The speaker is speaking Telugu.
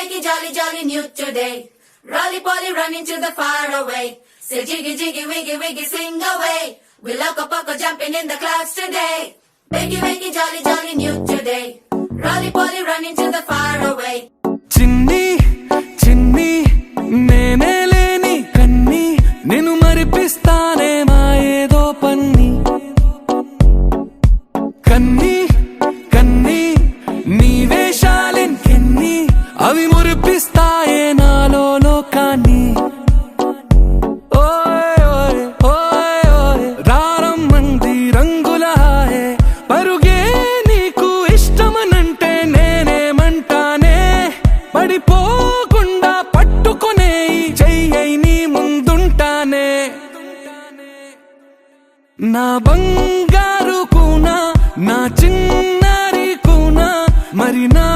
wakey, jolly, jolly new today. Rolly poly running to the far away. Say jiggy, jiggy, wiggy, wiggy, sing away. We loco poco jumping in the clouds today. Wakey, wakey, jolly, jolly new today. Rolly poly running to the far away. చిన్ని చిన్ని నేనే లేని కన్ని నిన్ను మరిపిస్తానే మా ఏదో పన్ని కన్ని కన్ని నీ వేషాలెన్ని అవి మురిపిస్తాయే నాలో లోకాన్ని ఓయ్ ఓయ్ ఓయ్ ఓయ్ రారమ్మంది రంగుల హాయే పరుగే నీకు ఇష్టమనంటే నేనేమంటానే పడిపోకుండా పట్టుకునే చెయ్యై నీ ముందుంటానే నా బంగారు కూనా నా చిన్నారి కూనా మరి నా